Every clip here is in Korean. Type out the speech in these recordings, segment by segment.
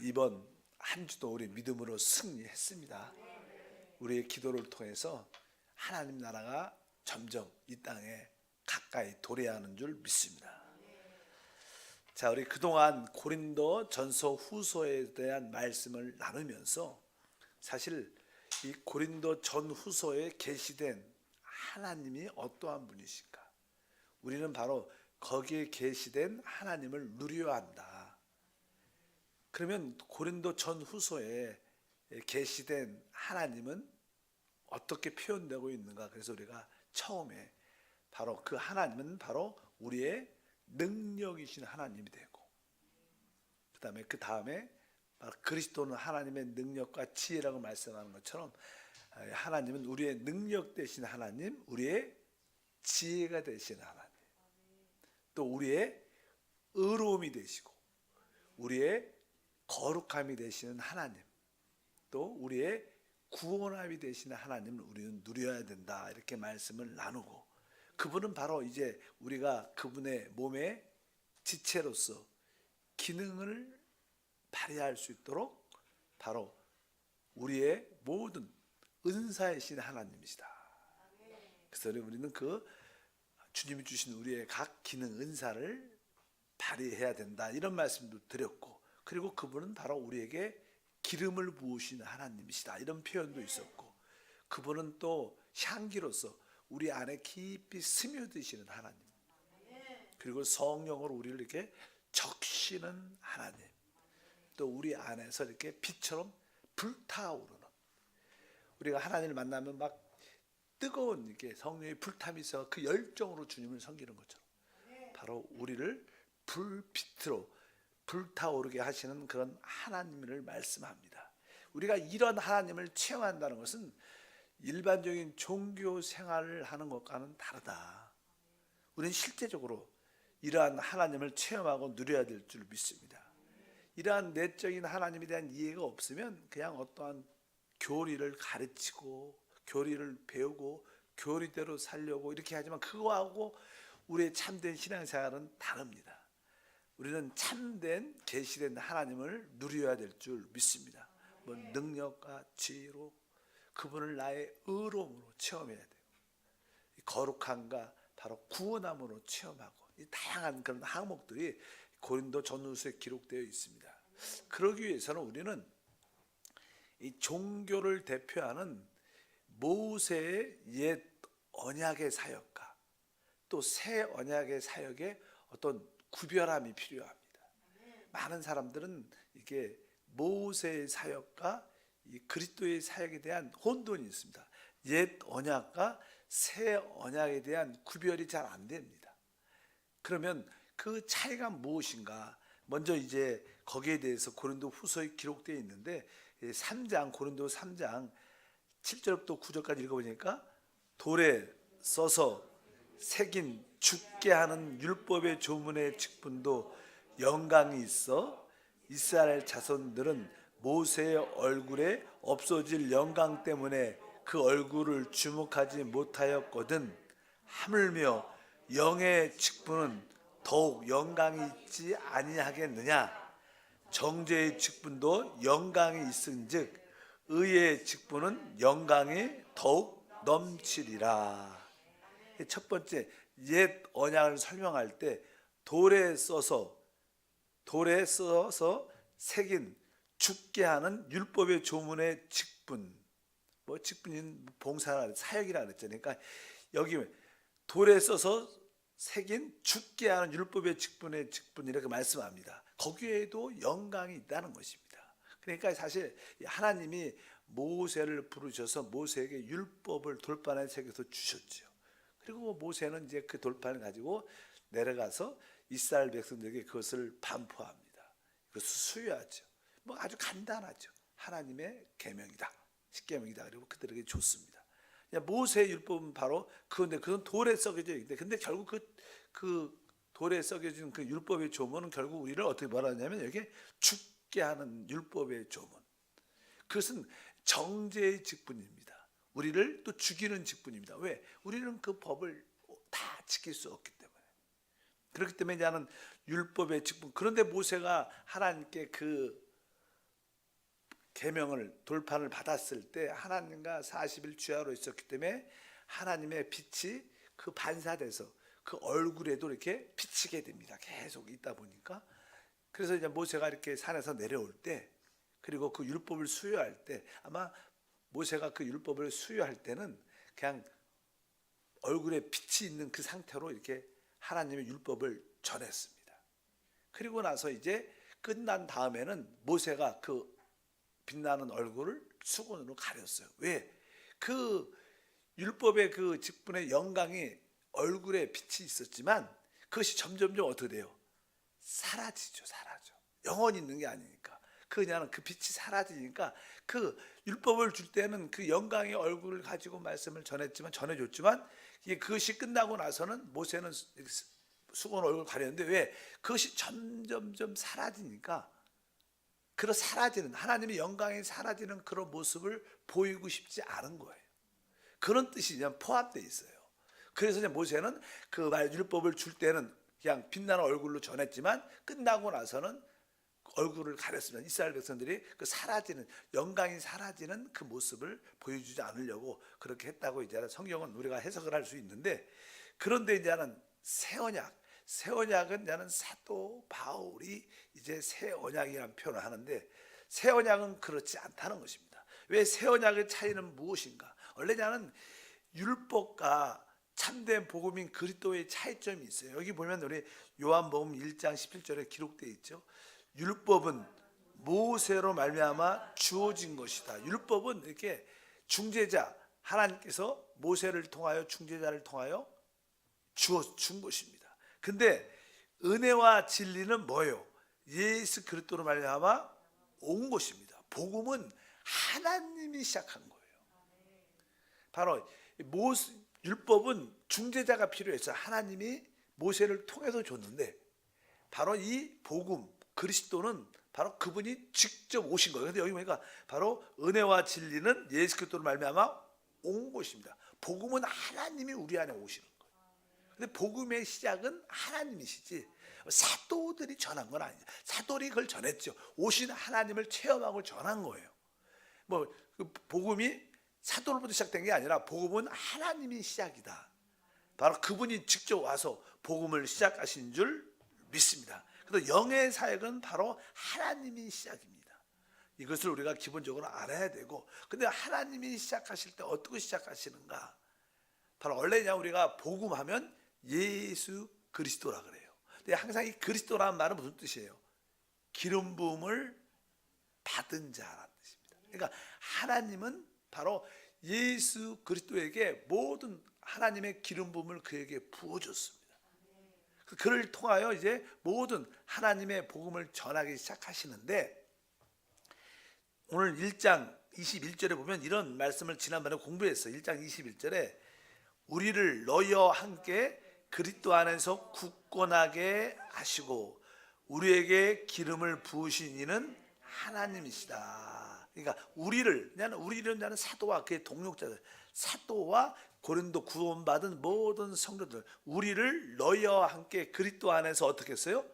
이번 한 주도 우리 믿음으로 승리했습니다. 우리의 기도를 통해서 하나님 나라가 점점 이 땅에 가까이 도래하는 줄 믿습니다. 자, 우리 그동안 고린도 전서 후서에 대한 말씀을 나누면서 사실 이 고린도 전후서에 계시된 하나님이 어떠한 분이실까? 우리는 바로 거기에 계시된 하나님을 누려야 한다. 그러면 고린도 전후서에 계시된 하나님은 어떻게 표현되고 있는가? 그래서 우리가 처음에 바로 그 하나님은 바로 우리의 능력이신 하나님이 되고, 그 다음에 그리스도는 하나님의 능력과 지혜라고 말씀하는 것처럼 하나님은 우리의 능력 되신 하나님, 우리의 지혜가 되신 하나님, 또 우리의 의로움이 되시고 우리의 거룩함이 되시는 하나님, 또 우리의 구원함이 되시는 하나님을 우리는 누려야 된다, 이렇게 말씀을 나누고, 그분은 바로 이제 우리가 그분의 몸의 지체로서 기능을 발휘할 수 있도록 바로 우리의 모든 은사이신 하나님이시다. 그래서 우리는 그 주님이 주신 우리의 각 기능 은사를 발휘해야 된다, 이런 말씀도 드렸고, 그리고 그분은 바로 우리에게 기름을 부으시는 하나님이시다, 이런 표현도 있었고, 그분은 또 향기로서 우리 안에 깊이 스며드시는 하나님, 그리고 성령으로 우리를 이렇게 적시는 하나님, 또 우리 안에서 이렇게 빛처럼 불타오르는, 우리가 하나님을 만나면 막 뜨거운 이렇게 성령의 불탐이 있어 그 열정으로 주님을 섬기는 것처럼 바로 우리를 불빛으로 불타오르게 하시는 그런 하나님을 말씀합니다. 우리가 이런 하나님을 체험한다는 것은 일반적인 종교 생활을 하는 것과는 다르다. 우리는 실제적으로 이러한 하나님을 체험하고 누려야 될 줄 믿습니다. 이러한 내적인 하나님에 대한 이해가 없으면 그냥 어떠한 교리를 가르치고 교리를 배우고 교리대로 살려고 이렇게 하지만 그거하고 우리의 참된 신앙생활은 다릅니다. 우리는 참된 계시된 하나님을 누려야 될 줄 믿습니다. 뭐 능력과 지혜로, 그분을 나의 의로움으로 체험해야 돼요. 거룩함과 바로 구원함으로 체험하고, 이 다양한 그런 항목들이 고린도 전후서에 기록되어 있습니다. 그러기 위해서는 우리는 이 종교를 대표하는 모세의 옛 언약의 사역과 또 새 언약의 사역의 어떤 구별함이 필요합니다. 많은 사람들은 이게 모세의 사역과 이 그리스도의 사역에 대한 혼돈이 있습니다. 옛 언약과 새 언약에 대한 구별이 잘 안 됩니다. 그러면 그 차이가 무엇인가? 먼저 이제 거기에 대해서 고린도 후서에 기록되어 있는데 3장, 고린도 3장 7절부터 9절까지 읽어보니까 돌에 써서 새긴 죽게 하는 율법의 조문의 직분도 영광이 있어 이스라엘 자손들은 모세의 얼굴에 없어질 영광 때문에 그 얼굴을 주목하지 못하였거든 하물며 영의 직분은 더욱 영광이 있지 아니하겠느냐. 정죄의 직분도 영광이 있은즉 의의 직분은 영광이 더욱 넘치리라. 첫 번째, 옛 언약을 설명할 때 돌에 써서 새긴 죽게 하는 율법의 조문의 직분, 뭐 직분인 봉사라 사역이라 그랬잖아요. 그러니까 여기 돌에 써서 새긴 죽게 하는 율법의 직분의 직분, 이렇게 말씀합니다. 거기에도 영광이 있다는 것입니다. 그러니까 사실 하나님이 모세를 부르셔서 모세에게 율법을 돌판에 새겨서 주셨죠. 그리고 모세는 이제 그 돌판을 가지고 내려가서 이스라엘 백성들에게 그것을 반포합니다. 그것을 수여하죠. 뭐 아주 간단하죠. 하나님의 계명이다, 십계명이다. 그리고 그들에게 줬습니다. 모세의 율법은 바로 그건 돌에 썩여져 있는데, 근데 결국 그 돌에 썩여진 그 율법의 조문은 결국 우리를 어떻게 말하냐면 여기 죽게 하는 율법의 조문. 그것은 정죄의 직분입니다. 우리를 또 죽이는 직분입니다. 왜? 우리는 그 법을 다 지킬 수 없기 때문에. 그렇기 때문에 나는 율법의 직분. 그런데 모세가 하나님께 그 계명을 돌판을 받았을 때 하나님과 40일 주야로 있었기 때문에 하나님의 빛이 그 반사돼서 그 얼굴에도 이렇게 비치게 됩니다. 계속 있다 보니까. 그래서 이제 모세가 이렇게 산에서 내려올 때, 그리고 그 율법을 수여할 때, 아마 모세가 그 율법을 수여할 때는 그냥 얼굴에 빛이 있는 그 상태로 이렇게 하나님의 율법을 전했습니다. 그리고 나서 이제 끝난 다음에는 모세가 그 빛나는 얼굴을 수건으로 가렸어요. 왜? 그 율법의 그 직분의 영광이 얼굴에 빛이 있었지만 그것이 점점점 어떻게 돼요? 사라지죠. 사라져. 영원히 있는 게 아니니까. 그냥 그 빛이 사라지니까 그 율법을 줄 때는 그 영광의 얼굴을 가지고 말씀을 전해줬지만 이게 그것이 끝나고 나서는 모세는 수건 얼굴 가렸는데 왜? 그것이 점점점 사라지니까 그런 사라지는 하나님의 영광이 사라지는 그런 모습을 보이고 싶지 않은 거예요. 그런 뜻이 그냥 포함되어 있어요. 그래서 이제 모세는 그 율법을 줄 때는 그냥 빛나는 얼굴로 전했지만 끝나고 나서는 얼굴을 가렸으면 이스라엘 백성들이 그 사라지는 영광이 사라지는 그 모습을 보여주지 않으려고 그렇게 했다고 이제 성경은 우리가 해석을 할 수 있는데, 그런데 이제는 새 언약은 이제는 사도 바울이 이제 새 언약이라는 표현을 하는데 새 언약은 그렇지 않다는 것입니다. 왜 새 언약의 차이는 무엇인가? 원래 이제는 율법과 참된 복음인 그리스도의 차이점이 있어요. 여기 보면 우리 요한복음 1장 17절에 기록되어 있죠. 율법은 모세로 말미암아 주어진 것이다. 율법은 이렇게 중재자, 하나님께서 모세를 통하여 중재자를 통하여 준 것입니다. 근데 은혜와 진리는 뭐예요? 예수 그리스도로 말미암아 온 것입니다. 복음은 하나님이 시작한 거예요. 바로 율법은 중재자가 필요해서 하나님이 모세를 통해서 줬는데, 바로 이 복음 그리스도는 바로 그분이 직접 오신 거예요. 그런데 여기 보니까 바로 은혜와 진리는 예수 그리스도로 말미암아 온 것입니다. 복음은 하나님이 우리 안에 오시는 거예요. 근데 복음의 시작은 하나님이시지 사도들이 전한 건 아니죠. 사도들이 그걸 전했죠. 오신 하나님을 체험하고 전한 거예요. 그 복음이 사도로부터 시작된 게 아니라 복음은 하나님이 시작이다. 바로 그분이 직접 와서 복음을 시작하신 줄 믿습니다. 그래서 영의 사역은 바로 하나님이 시작입니다. 이것을 우리가 기본적으로 알아야 되고, 근데 하나님이 시작하실 때 어떻게 시작하시는가? 바로 원래 그냥 우리가 복음하면 예수 그리스도라 그래요. 근데 항상 이 그리스도라는 말은 무슨 뜻이에요? 기름 부음을 받은 자라는 뜻입니다. 그러니까 하나님은 바로 예수 그리스도에게 모든 하나님의 기름 부음을 그에게 부어줬습니다. 그를 통하여 이제 모든 하나님의 복음을 전하기 시작하시는데, 오늘 1장 21절에 보면 이런 말씀을 지난번에 공부했어요. 1장 21절에 우리를 너희와 함께 그리스도 안에서 굳건하게 하시고 우리에게 기름을 부으신 이는 하나님이시다. 그러니까 우리를 나는 사도와 그의 동역자들, 사도와 고린도 구원받은 모든 성도들, 우리를 너희와 함께 그리스도 안에서 어떻게 했어요?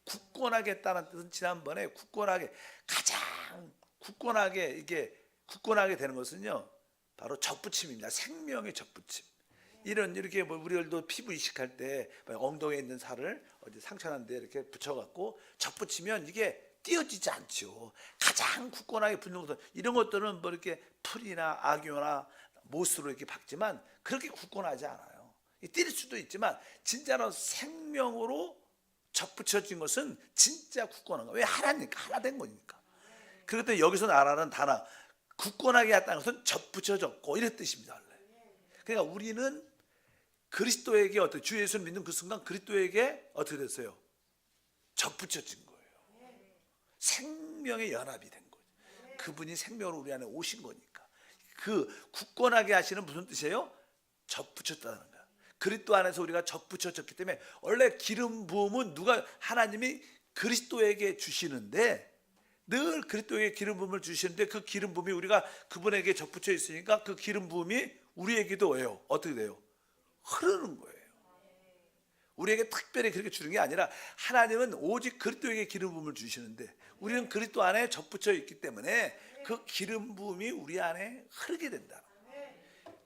굳건하게 했다는 뜻은 지난번에 굳건하게, 가장 굳건하게, 이게 굳건하게 되는 것은요 바로 접붙임입니다. 생명의 접붙임. 이렇게 우리들도 피부 이식할 때 엉덩이에 있는 살을 어디 상처난데 이렇게 붙여갖고 접붙이면 이게 띄어지지 않죠. 가장 굳건하게 붙는 것은 이런 것들은 이렇게 풀이나 악효나 못으로 이렇게 박지만 그렇게 굳건하지 않아요. 뛸 수도 있지만 진짜로 생명으로 접붙여진 것은 진짜 굳건한 거예요. 왜? 하나니까, 하나 된 거니까. 그렇기 때문에 여기서 말하는 단어 굳건하게 했다는 것은 접붙여졌고 이런 뜻입니다. 그러니까 우리는 그리스도에게 어떻게, 주 예수를 믿는 그 순간 그리스도에게 어떻게 됐어요? 접붙여진 거예요. 생명의 연합이 된 거죠. 그분이 생명으로 우리 안에 오신 거니까. 그 굳건하게 하시는 무슨 뜻이에요? 접붙였다는 거야. 그리스도 안에서 우리가 접붙여졌기 때문에 원래 기름 부음은 하나님이 그리스도에게 주시는데, 늘 그리스도에게 기름 부음을 주시는데 그 기름 부음이 우리가 그분에게 접붙여 있으니까 그 기름 부음이 우리에게도 왜요? 어떻게 돼요? 흐르는 거예요. 우리에게 특별히 그렇게 주는 게 아니라 하나님은 오직 그리스도에게 기름 부음을 주시는데 우리는 그리스도 안에 접붙여 있기 때문에 그 기름 부음이 우리 안에 흐르게 된다.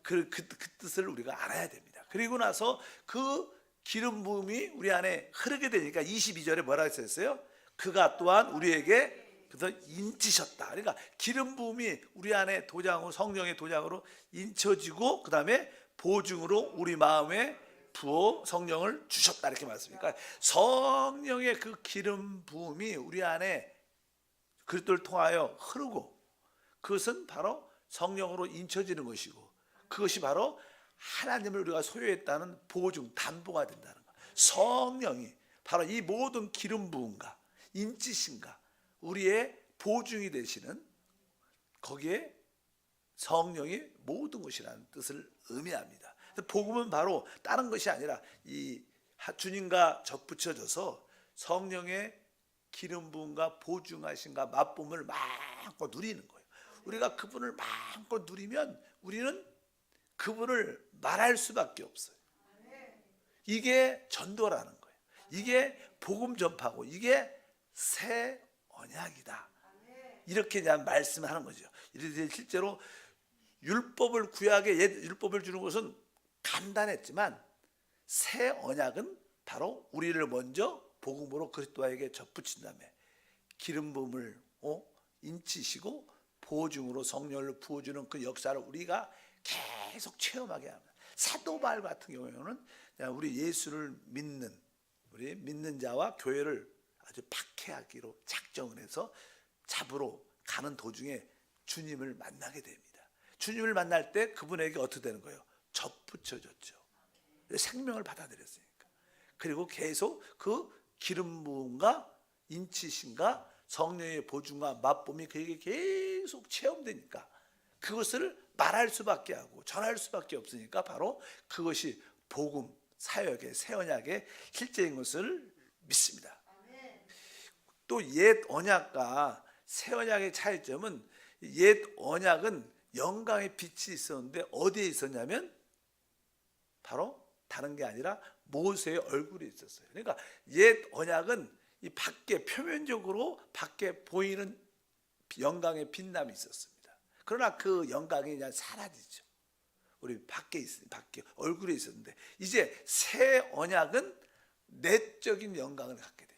그 뜻을 우리가 알아야 됩니다. 그리고 나서 그 기름 부음이 우리 안에 흐르게 되니까 22절에 뭐라고 했어요? 그가 또한 우리에게 그래서 인치셨다. 그러니까 기름 부음이 우리 안에 도장으로, 성령의 도장으로 인쳐지고 그 다음에 보증으로 우리 마음에 부어 성령을 주셨다, 이렇게 말씀입니다. 성령의 그 기름 부음이 우리 안에 그리스도를 통하여 흐르고 그것은 바로 성령으로 인쳐지는 것이고 그것이 바로 하나님을 우리가 소유했다는 보증, 담보가 된다는 거예요. 성령이 바로 이 모든 기름 부음과 인치심과 우리의 보증이 되시는, 거기에 성령이 모든 것이라는 뜻을 의미합니다. 복음은 바로 다른 것이 아니라 이 주님과 접붙여져서 성령의 기름 부음과 보증하심과 맛봄을 마음껏 누리는 거예요. 우리가 그분을 마음껏 누리면 우리는 그분을 말할 수밖에 없어요. 이게 전도라는 거예요. 이게 복음 전파고 이게 새 언약이다. 이렇게 그냥 말씀하는 거죠. 실제로 율법을, 구약의 옛 율법을 주는 것은 간단했지만 새 언약은 바로 우리를 먼저 복음으로 그리스도에게 접붙인 다음에 기름 부음을 인치시고 보증으로 성령을 부어주는 그 역사를 우리가 계속 체험하게 합니다. 사도 바울 같은 경우에는 우리 예수를 믿는, 우리 믿는 자와 교회를 아주 박해하기로 작정을 해서 잡으러 가는 도중에 주님을 만나게 됩니다. 주님을 만날 때 그분에게 어떻게 되는 거예요? 접붙여졌죠. 생명을 받아들였으니까. 그리고 계속 그 기름 부음과 인치심과 성령의 보증과 맛봄이 그에게 계속 체험되니까 그것을 말할 수밖에 하고 전할 수밖에 없으니까 바로 그것이 복음, 사역의 새 언약의 실제인 것을 믿습니다. 또 옛 언약과 새 언약의 차이점은, 옛 언약은 영광의 빛이 있었는데 어디에 있었냐면 바로 다른 게 아니라 모세의 얼굴에 있었어요. 그러니까 옛 언약은 이 밖에, 표면적으로 밖에 보이는 영광의 빛남이 있었습니다. 그러나 그 영광이 그냥 사라지죠. 우리 밖에 있어요. 밖에 얼굴에 있었는데 이제 새 언약은 내적인 영광을 갖게 돼요.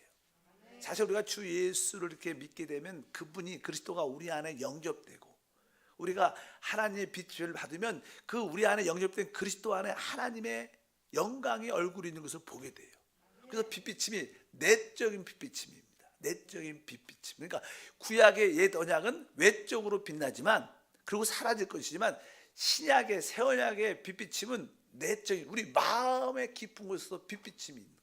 사실 우리가 주 예수를 이렇게 믿게 되면 그분이, 그리스도가 우리 안에 영접되고 우리가 하나님의 빛을 받으면 그 우리 안에 영접된 그리스도 안에 하나님의 영광의 얼굴이 있는 것을 보게 돼요. 그래서 빛비침이 내적인 빛비침입니다. 내적인 빛비침. 그러니까 구약의 옛 언약은 외적으로 빛나지만 그리고 사라질 것이지만 신약의 새 언약의 빛비침은 내적인, 우리 마음의 깊은 곳에서 빛비침이 있는 거예요.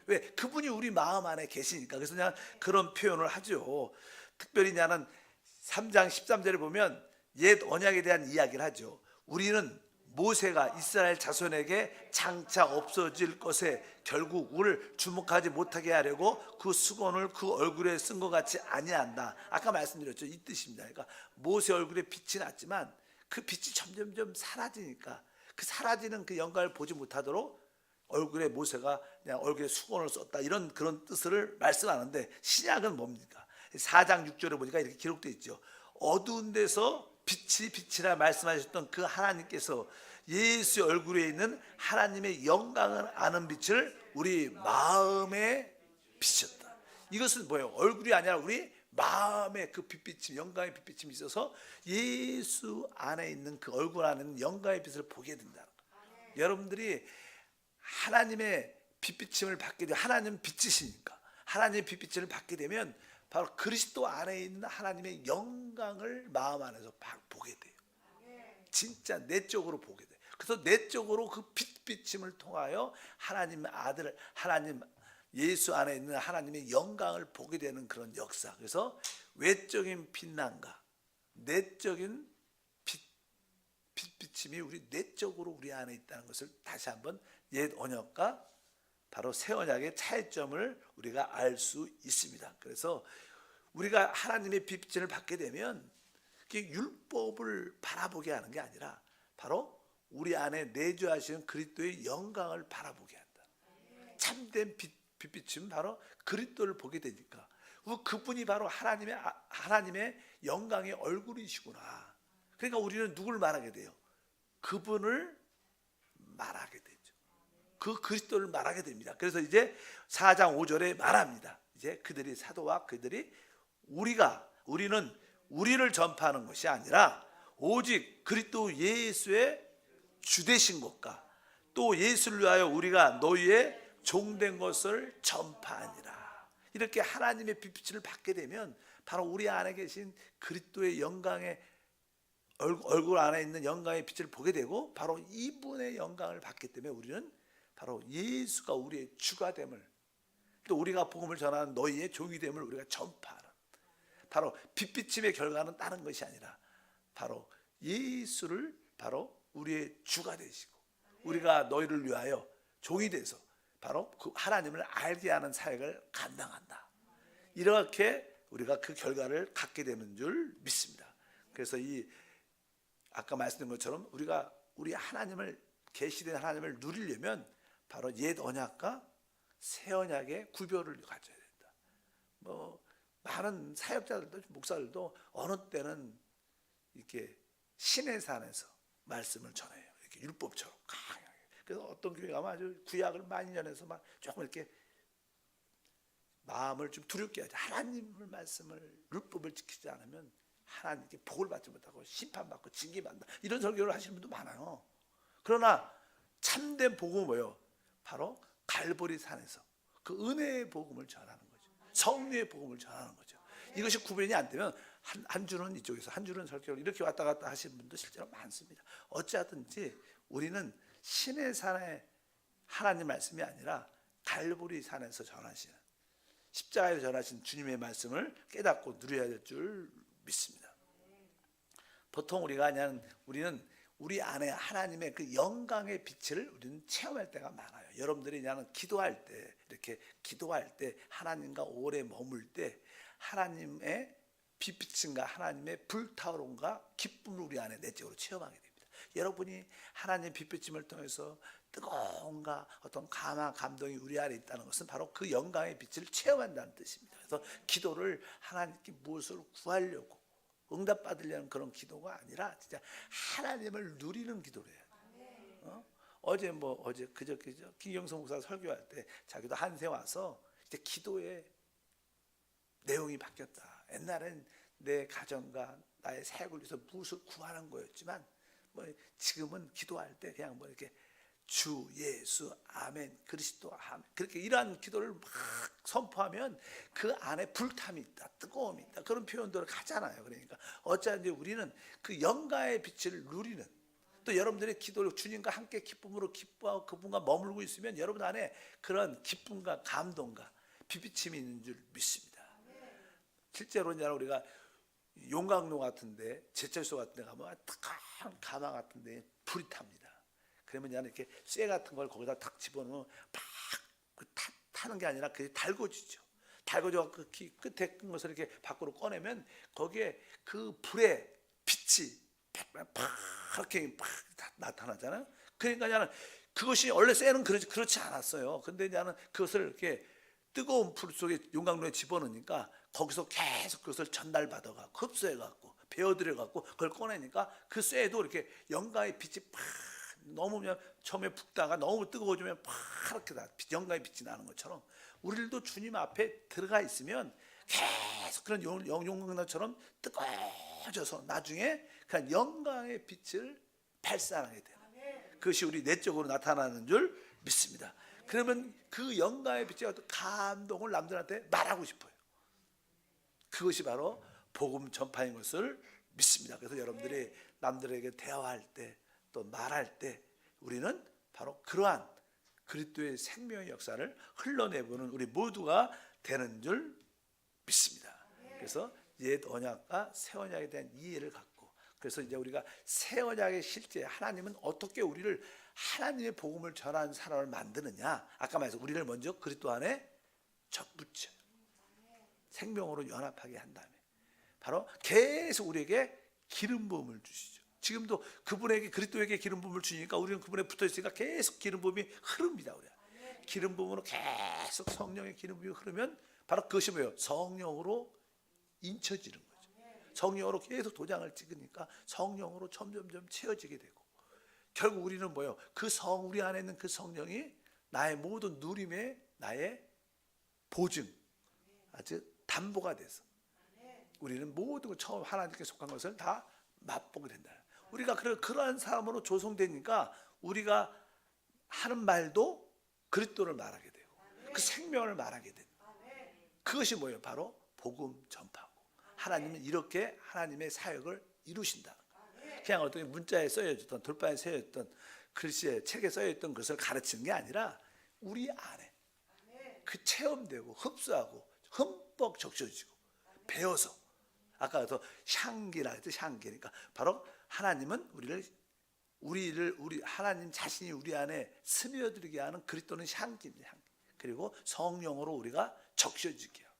왜? 그분이 우리 마음 안에 계시니까. 그래서 그냥 그런 표현을 하죠. 특별히 나는 3장 13절에 보면 옛 언약에 대한 이야기를 하죠. 우리는 모세가 이스라엘 자손에게 장차 없어질 것에 결국 우리를 주목하지 못하게 하려고 그 수건을 그 얼굴에 쓴 것 같이 아니한다. 아까 말씀드렸죠. 이 뜻입니다. 그러니까 모세 얼굴에 빛이 났지만 그 빛이 점점점 사라지니까 그 사라지는 그 영광을 보지 못하도록 얼굴에 모세가 그냥 얼굴에 수건을 썼다, 이런 그런 뜻을 말씀하는데, 신약은 뭡니까? 4장 6절에 보니까 이렇게 기록되어 있죠. 어두운 데서 빛이 빛이라 말씀하셨던 그 하나님께서 예수의 얼굴에 있는 하나님의 영광을 아는 빛을 우리 마음에 비추셨다. 이것은 뭐예요? 얼굴이 아니라 우리 마음의 그 빛비침, 영광의 빛비침이 있어서 예수 안에 있는 그 얼굴 안에 있는 영광의 빛을 보게 된다는 거예요. 여러분들이 하나님의 빛비침을 받게 되면, 하나님 빛이시니까 하나님의 빛비침을 받게 되면 바로 그리스도 안에 있는 하나님의 영광을 마음 안에서 보게 돼요. 진짜 내적으로 보게 돼요. 그래서 내적으로 그 빛비침을 통하여 하나님 아들, 하나님 예수 안에 있는 하나님의 영광을 보게 되는 그런 역사. 그래서 외적인 빛남과 내적인 빛비침이 우리 내적으로 우리 안에 있다는 것을 다시 한번 옛 언약과 바로 새 언약의 차이점을 우리가 알 수 있습니다. 그래서 우리가 하나님의 빛을 받게 되면 율법을 바라보게 하는 게 아니라 바로 우리 안에 내주하시는 그리스도의 영광을 바라보게 한다. 참된 빛비춤 바로 그리스도를 보게 되니까 그분이 바로 하나님의 영광의 얼굴이시구나. 그러니까 우리는 누굴 말하게 돼요? 그분을 말하게 되죠. 그 그리스도를 말하게 됩니다. 그래서 이제 4장 5절에 말합니다. 이제 그들이 사도와 그들이 우리는 우리를 전파하는 것이 아니라 오직 그리스도 예수의 주되신 것과 또 예수를 위하여 우리가 너희의 종된 것을 전파하니라. 이렇게 하나님의 빛을 받게 되면 바로 우리 안에 계신 그리스도의 영광의 얼굴 안에 있는 영광의 빛을 보게 되고 바로 이분의 영광을 받기 때문에 우리는 바로 예수가 우리의 주가 됨을 또 우리가 복음을 전하는 너희의 종이 됨을 우리가 전파하는 바로 빛비침의 결과는 다른 것이 아니라 바로 예수를 바로 우리의 주가 되시고 우리가 너희를 위하여 종이 돼서 바로 그 하나님을 알게 하는 사역을 감당한다. 이렇게 우리가 그 결과를 갖게 되는 줄 믿습니다. 그래서 아까 말씀드린 것처럼 우리가 우리 하나님을 계시된 하나님을 누리려면 바로 옛 언약과 새 언약의 구별을 가져야 된다. 많은 사역자들도 목사들도 어느 때는 이렇게 시내산에서 말씀을 전해요. 이렇게 율법처럼 강하게. 그래서 어떤 교회 가면 아주 구약을 많이 전해서 막 조금 이렇게 마음을 좀 두렵게 하죠. 하나님의 말씀을 율법을 지키지 않으면 하나님께 복을 받지 못하고 심판받고 징계받는다. 이런 설교를 하시는 분도 많아요. 그러나 참된 복음은 뭐예요? 바로 갈보리 산에서 그 은혜의 복음을 전하는 거죠. 성령의 복음을 전하는 거죠. 이것이 구별이 안 되면 한 주는 이쪽에서 한 주는 설교를 이렇게 왔다 갔다 하시는 분도 실제로 많습니다. 어찌하든지 우리는 신의 산에 하나님 말씀이 아니라 갈보리 산에서 전하시는 십자가에서 전하신 주님의 말씀을 깨닫고 누려야 될 줄 믿습니다. 보통 우리는 우리 안에 하나님의 그 영광의 빛을 우리는 체험할 때가 많아요. 여러분들이 그냥 기도할 때 이렇게 기도할 때 하나님과 오래 머물 때 하나님의 빛비침과 하나님의 불타오름과 기쁨을 우리 안에 내적으로 체험하게 됩니다. 여러분이 하나님의 빛비침을 통해서 뜨거움과 어떤 감동이 우리 안에 있다는 것은 바로 그 영광의 빛을 체험한다는 뜻입니다. 그래서 기도를 하나님께 무엇을 구하려고 응답받으려는 그런 기도가 아니라 진짜 하나님을 누리는 기도를 해야 돼요. 어제 그저 김경성 목사 설교할 때 자기도 한세 와서 이제 기도의 내용이 바뀌었다. 옛날엔 내 가정과 나의 사역을 위해서 무엇을 구하는 거였지만 지금은 기도할 때 그냥 이렇게 주 예수 아멘 그리스도 아멘 그렇게 이러한 기도를 막 선포하면 그 안에 불탐이 있다 뜨거움이 있다 그런 표현들을 하잖아요. 그러니까 어쩌든지 우리는 그 영광의 빛을 누리는 또 여러분들의 기도를 주님과 함께 기쁨으로 기뻐하고 그분과 머물고 있으면 여러분 안에 그런 기쁨과 감동과 빛비침이 있는 줄 믿습니다. 실제로 우리가 용광로 같은데 제철소 같은 데 가면 뜨거운 가마 같은 데 불이 탑니다. 그러면 이렇게 쇠 같은 걸 거기다 탁 집어넣으면 막 타는 게 아니라 그게 달궈지죠. 달궈져 그 끝에 끈 것을 이렇게 밖으로 꺼내면 거기에 그 불의 빛이 파랗게 나타나잖아요. 그러니까 그것이 원래 쇠는 그렇지 않았어요. 근데 그것을 이렇게 뜨거운 불 속에 용광로에 집어넣으니까 거기서 계속 그것을 전달받아갖고 흡수해갖고 베어들여갖고 그걸 꺼내니까 그 쇠에도 이렇게 영광의 빛이 너무 처음에 붓다가 너무 뜨거워지면 파랗게 영광의 빛이 나는 것처럼 우리들도 주님 앞에 들어가 있으면 계속 그런 용광로처럼 뜨거워져서 나중에 그냥 영광의 빛을 발산하게 돼요. 그것이 우리 내적으로 나타나는 줄 믿습니다. 그러면 그 영광의 빛의 어떤 감동을 남들한테 말하고 싶어요. 그것이 바로 복음 전파인 것을 믿습니다. 그래서 여러분들이 남들에게 대화할 때 또 말할 때 우리는 바로 그러한 그리스도의 생명의 역사를 흘러내보는 우리 모두가 되는 줄 믿습니다. 그래서 옛 언약과 새 언약에 대한 이해를 갖고 그래서 이제 우리가 새 언약의 실제 하나님은 어떻게 우리를 하나님의 복음을 전하는 사람을 만드느냐. 아까 말해서 우리를 먼저 그리스도 안에 접붙여요. 생명으로 연합하게 한 다음에 바로 계속 우리에게 기름 부음을 주시죠. 지금도 그분에게 그리스도에게 기름 부음을 주니까 우리는 그분에 붙어 있으니까 계속 기름 부음이 흐릅니다. 우리가 기름 부음으로 계속 성령의 기름 부음이 흐르면 바로 그것이 뭐예요? 성령으로 인쳐지는 거죠. 성령으로 계속 도장을 찍으니까 성령으로 점점점 채워지게 되고, 결국 우리는 뭐예요? 우리 안에 있는 그 성령이 나의 모든 누림의 나의 보증, 아주 담보가 돼서 우리는 모든 것, 처음 하나님께 속한 것을 다 맛보게 된다. 우리가 그러한 사람으로 조성되니까 우리가 하는 말도 그리스도를 말하게 되고 그 생명을 말하게 되는, 그것이 뭐예요? 바로 복음 전파고, 하나님은 이렇게 하나님의 사역을 이루신다. 그냥 어떤 문자에 써있던, 돌판에 써있던, 글씨에 책에 써있던 것을 가르치는 게 아니라 우리 안에 그 체험되고 흡수하고 흠뻑 적셔지고 배워서, 아까 더 향기라 했죠. 향기니까 바로 하나님은 우리 하나님 자신이 우리 안에 스며들게 하는 그리스도는 향기입니다. 향기. 그리고 성령으로 우리가 적셔지게 하고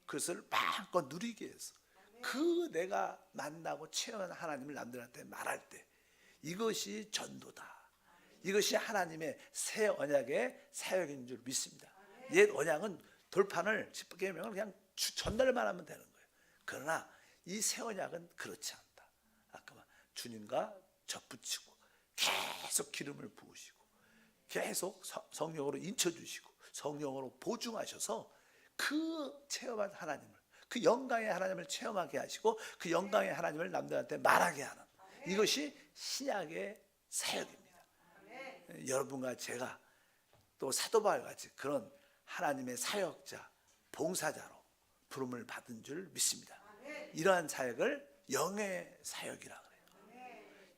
그것을 마음껏 누리게 해서 그 내가 만나고 체험한 하나님을 남들한테 말할 때 이것이 전도다. 이것이 하나님의 새 언약의 사역인 줄 믿습니다. 옛 언약은 돌판을 10계명을 그냥 전달만 하면 되는 거예요. 그러나 이 새 언약은 그렇지 않다. 아까 주님과 접붙이고 계속 기름을 부으시고 계속 성령으로 인쳐주시고 성령으로 보증하셔서 그 체험한 하나님을, 그 영광의 하나님을 체험하게 하시고 그 영광의 하나님을 남들한테 말하게 하는, 이것이 신약의 사역입니다. 여러분과 제가 또 사도 바울같이 그런 하나님의 사역자, 봉사자로 부름을 받은 줄 믿습니다. 이러한 사역을 영의 사역이라 그래요.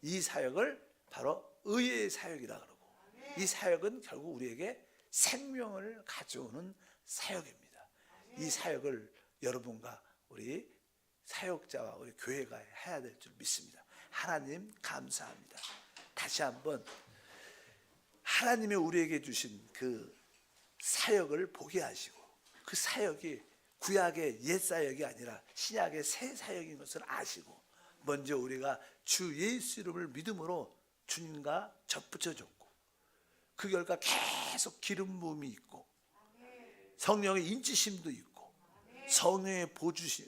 이 사역을 바로 의의 사역이라 그러고, 이 사역은 결국 우리에게 생명을 가져오는 사역입니다. 이 사역을 여러분과 우리 사역자와 우리 교회가 해야 될 줄 믿습니다. 하나님 감사합니다. 다시 한번 하나님이 우리에게 주신 그 사역을 보게 하시고, 그 사역이 구약의 옛 사역이 아니라 신약의 새 사역인 것을 아시고, 먼저 우리가 주 예수 이름을 믿음으로 주님과 접붙여졌고, 그 결과 계속 기름 부음이 있고 성령의 인치심도 있고 성령의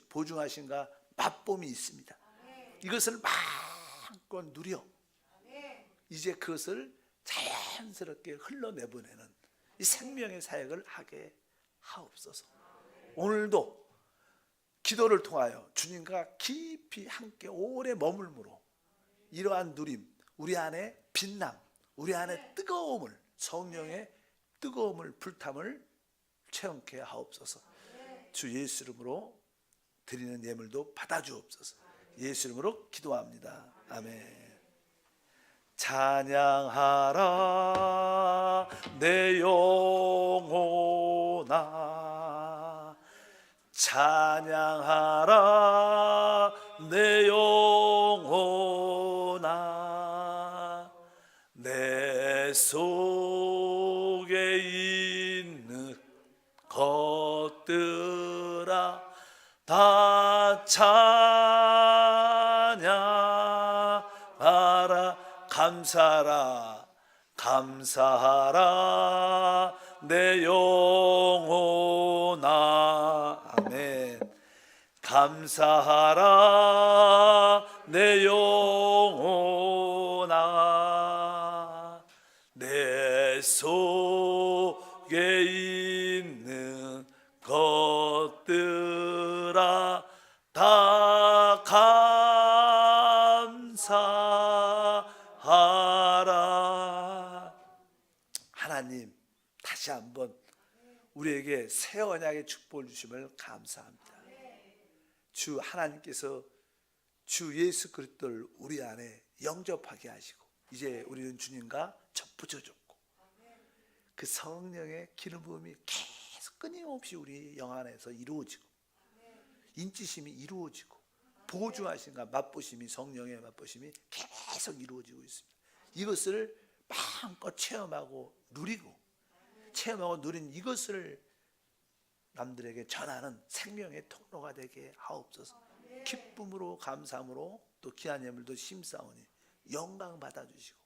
보증하심과 맛봄이 있습니다. 이것을 마음껏 누려 이제 그것을 자연스럽게 흘러내보내는 이 생명의 사역을 하게 하옵소서. 오늘도 기도를 통하여 주님과 깊이 함께 오래 머물므로 이러한 누림, 우리 안에 빛남, 우리 안에 뜨거움을, 성령의 뜨거움을, 불탐을 체험케 하옵소서. 주 예수 이름으로 드리는 예물도 받아주옵소서. 예수 이름으로 기도합니다. 아멘. 찬양하라 내 영혼아, 찬양하라 내 영혼아, 내 속에 있는 것들아 다 찬양하라. 감사하라, 감사하라 내 영혼아. 아멘. 감사하라 내 영혼아, 내 속에 있는 것들아 다 감사하라. 하나님, 다시 한번 우리에게 새 언약의 축복을 주심을 감사합니다. 주 하나님께서 주 예수 그리스도를 우리 안에 영접하게 하시고 이제 우리는 주님과 접붙여졌고 그 성령의 기름 부음이 계속 끊임없이 우리 영 안에서 이루어지고 인치심이 이루어지고 보증하심과 맛보심이, 성령의 맛보심이 계속 이루어지고 있습니다. 이것을 마음껏 체험하고 누리고, 체험하고 누린 이것을 남들에게 전하는 생명의 통로가 되게 하옵소서. 기쁨으로 감사함으로 또 귀한 예물도 심사오니 영광 받아주시고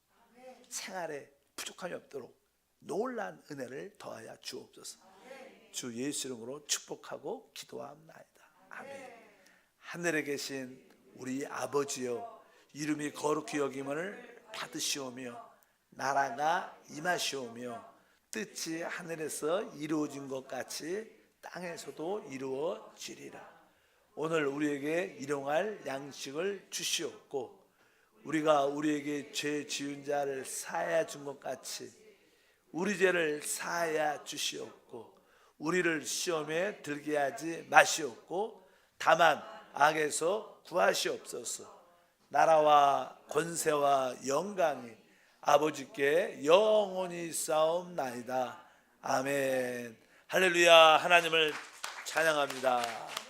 생활에 부족함이 없도록 놀란 은혜를 더하여 주옵소서. 주 예수 이름으로 축복하고 기도합나이다. 아멘. 하늘에 계신 우리 아버지여, 이름이 거룩히 여김을 받으시오며 나라가 임하시오며 뜻이 하늘에서 이루어진 것 같이 땅에서도 이루어지리라. 오늘 우리에게 일용할 양식을 주시옵고 우리가 우리에게 죄 지은 자를 사하여 준 것 같이 우리 죄를 사하여 주시옵고 우리를 시험에 들게 하지 마시옵고 다만 악에서 구하시옵소서. 나라와 권세와 영광이 아버지께 영원히 싸움나이다. 아멘. 할렐루야. 하나님을 찬양합니다.